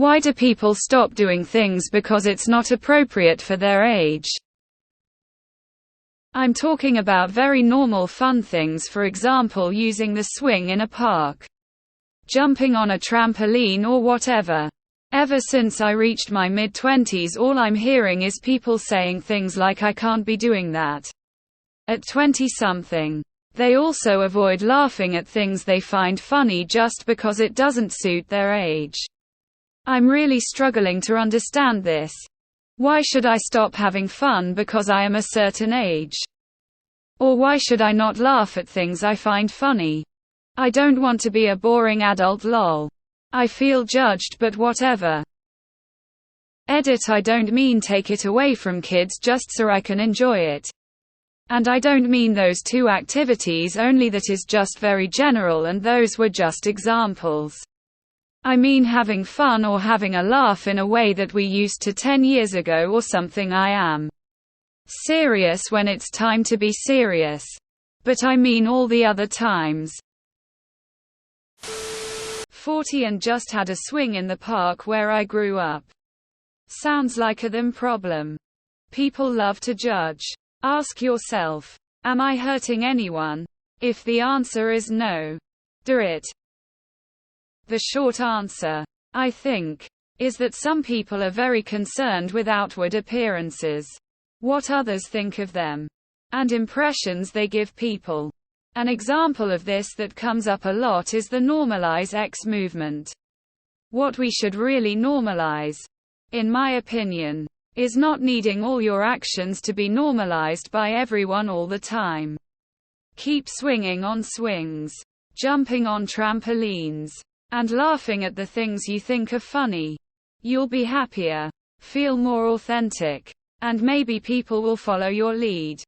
Why do people stop doing things because it's not appropriate for their age? I'm talking about very normal fun things, for example using the swing in a park, jumping on a trampoline or whatever. Ever since I reached my mid-20s, all I'm hearing is people saying things like I can't be doing that at 20-something. They also avoid laughing at things they find funny just because it doesn't suit their age. I'm really struggling to understand this. Why should I stop having fun because I am a certain age? Or why should I not laugh at things I find funny? I don't want to be a boring adult, lol. I feel judged, but whatever. Edit. I don't mean take it away from kids just so I can enjoy it. And I don't mean those two activities only, that is just very general and those were just examples. I mean having fun or having a laugh in a way that we used to 10 years ago or something. I am serious when it's time to be serious. But I mean all the other times. 40 and just had a swing in the park where I grew up. Sounds like a them problem. People love to judge. Ask yourself, am I hurting anyone? If the answer is no, do it. The short answer, I think, is that some people are very concerned with outward appearances, what others think of them, and impressions they give people. An example of this that comes up a lot is the normalize X movement. What we should really normalize, in my opinion, is not needing all your actions to be normalized by everyone all the time. Keep swinging on swings, jumping on trampolines, and laughing at the things you think are funny. You'll be happier, feel more authentic, and maybe people will follow your lead.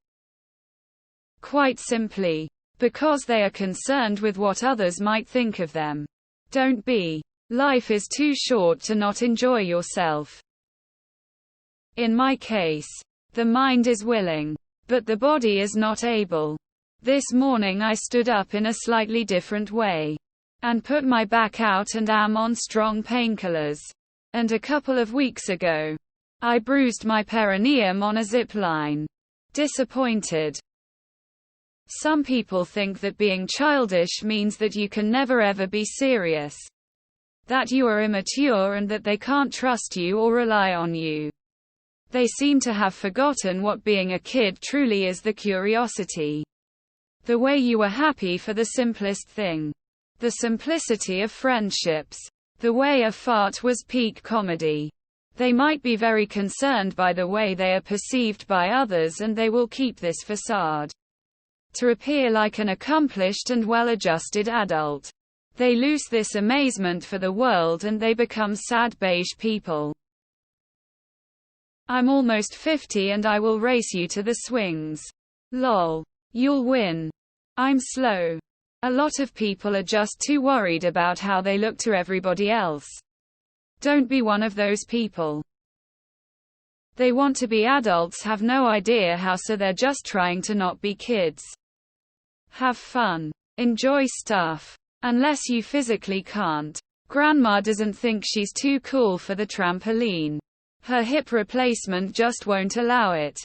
Quite simply, because they are concerned with what others might think of them. Don't be. Life is too short to not enjoy yourself. In my case, the mind is willing, but the body is not able. This morning I stood up in a slightly different way, and put my back out and am on strong painkillers. And a couple of weeks ago, I bruised my perineum on a zip line. Disappointed. Some people think that being childish means that you can never ever be serious, that you are immature and that they can't trust you or rely on you. They seem to have forgotten what being a kid truly is: the curiosity. The way you were happy for the simplest thing. The simplicity of friendships. The way a fart was peak comedy. They might be very concerned by the way they are perceived by others, and they will keep this facade to appear like an accomplished and well-adjusted adult. They lose this amazement for the world and they become sad beige people. I'm almost 50 and I will race you to the swings. Lol. You'll win. I'm slow. A lot of people are just too worried about how they look to everybody else. Don't be one of those people. They want to be adults, have no idea how, so they're just trying to not be kids. Have fun. Enjoy stuff. Unless you physically can't. Grandma doesn't think she's too cool for the trampoline. Her hip replacement just won't allow it.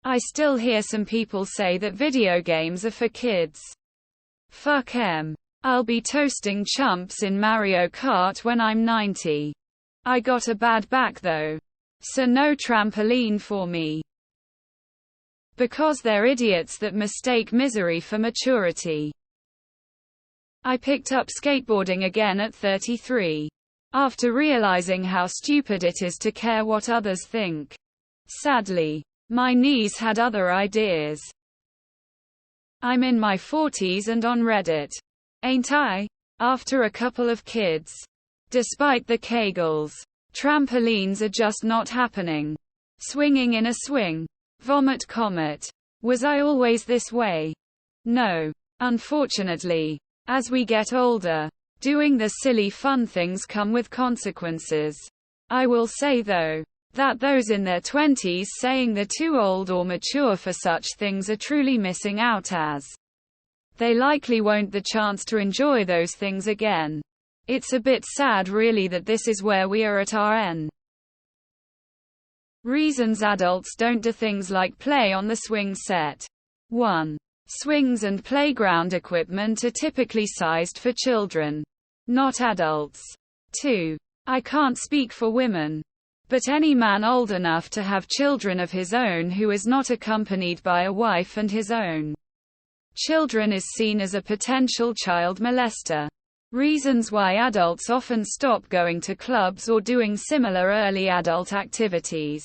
I still hear some people say that video games are for kids. Fuck 'em. I'll be toasting chumps in Mario Kart when I'm 90. I got a bad back though, so no trampoline for me. Because they're idiots that mistake misery for maturity. I picked up skateboarding again at 33. After realizing how stupid it is to care what others think. Sadly, my knees had other ideas. I'm in my 40s and on Reddit. Ain't I? After a couple of kids. Despite the kegels. Trampolines are just not happening. Swinging in a swing. Vomit comet. Was I always this way? No. Unfortunately. As we get older, doing the silly fun things come with consequences. I will say though, that those in their 20s saying they're too old or mature for such things are truly missing out, as they likely won't the chance to enjoy those things again. It's a bit sad really that this is where we are at RN. Reasons adults don't do things like play on the swing set. 1. Swings and playground equipment are typically sized for children, not adults. 2. I can't speak for women, but any man old enough to have children of his own who is not accompanied by a wife and his own children is seen as a potential child molester. Reasons why adults often stop going to clubs or doing similar early adult activities.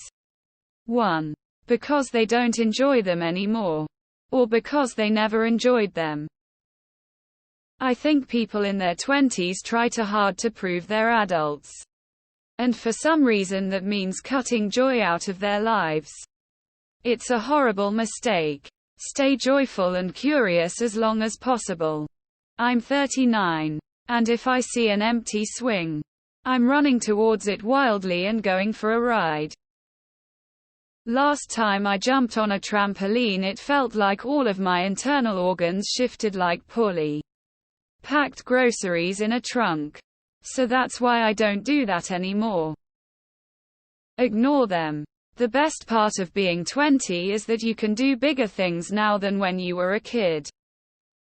1. Because they don't enjoy them anymore. Or because they never enjoyed them. I think people in their 20s try too hard to prove they're adults. And for some reason that means cutting joy out of their lives. It's a horrible mistake. Stay joyful and curious as long as possible. I'm 39. And if I see an empty swing, I'm running towards it wildly and going for a ride. Last time I jumped on a trampoline, it felt like all of my internal organs shifted like poorly packed groceries in a trunk. So that's why I don't do that anymore. Ignore them. The best part of being 20 is that you can do bigger things now than when you were a kid.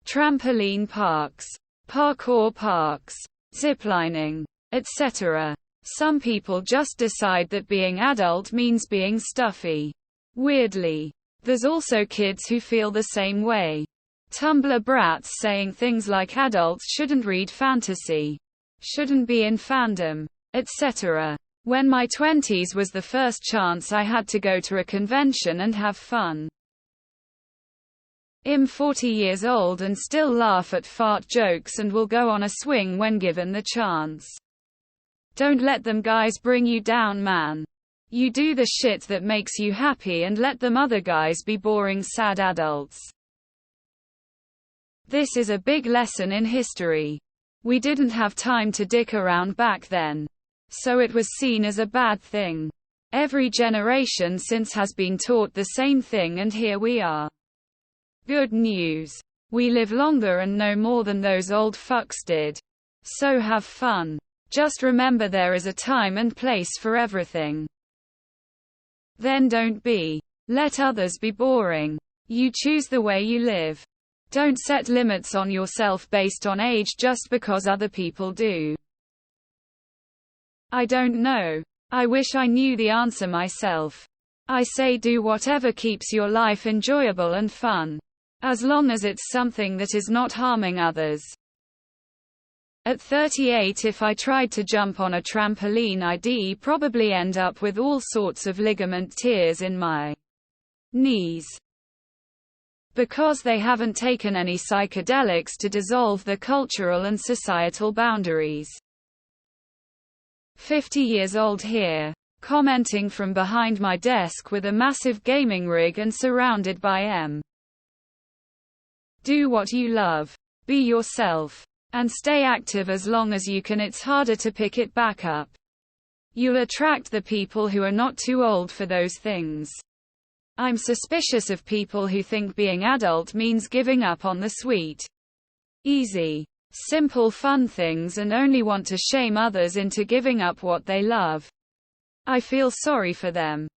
Trampoline parks, parkour parks, ziplining, etc. Some people just decide that being adult means being stuffy. Weirdly, there's also kids who feel the same way. Tumblr brats saying things like adults shouldn't read fantasy, shouldn't be in fandom, etc. When my 20s was the first chance I had to go to a convention and have fun. I'm 40 years old and still laugh at fart jokes and will go on a swing when given the chance. Don't let them guys bring you down, man. You do the shit that makes you happy and let them other guys be boring sad adults. This is a big lesson in history. We didn't have time to dick around back then. So it was seen as a bad thing. Every generation since has been taught the same thing and here we are. Good news. We live longer and know more than those old fucks did. So have fun. Just remember there is a time and place for everything. Then don't be. Let others be boring. You choose the way you live. Don't set limits on yourself based on age just because other people do. I don't know. I wish I knew the answer myself. I say do whatever keeps your life enjoyable and fun. As long as it's something that is not harming others. At 38, if I tried to jump on a trampoline, I'd probably end up with all sorts of ligament tears in my knees. Because they haven't taken any psychedelics to dissolve the cultural and societal boundaries. 50 years old here, commenting from behind my desk with a massive gaming rig and surrounded by M. Do what you love. Be yourself. And stay active as long as you can. It's harder to pick it back up. You'll attract the people who are not too old for those things. I'm suspicious of people who think being adult means giving up on the sweet, easy, simple fun things and only want to shame others into giving up what they love. I feel sorry for them.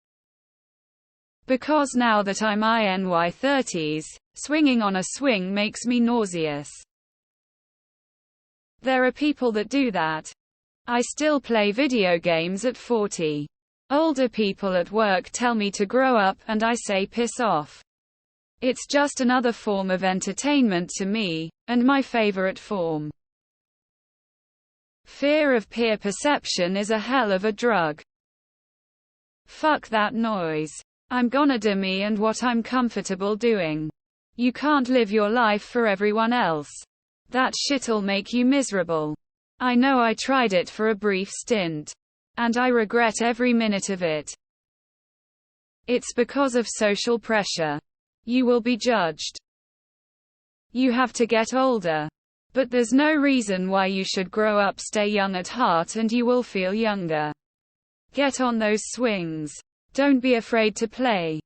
Because now that I'm in my 30s, swinging on a swing makes me nauseous. There are people that do that. I still play video games at 40. Older people at work tell me to grow up, and I say piss off. It's just another form of entertainment to me, and my favorite form. Fear of peer perception is a hell of a drug. Fuck that noise. I'm gonna do me and what I'm comfortable doing. You can't live your life for everyone else. That shit'll make you miserable. I know I tried it for a brief stint. And I regret every minute of it. It's because of social pressure. You will be judged. You have to get older. But there's no reason why you should grow up. Stay young at heart and you will feel younger. Get on those swings. Don't be afraid to play.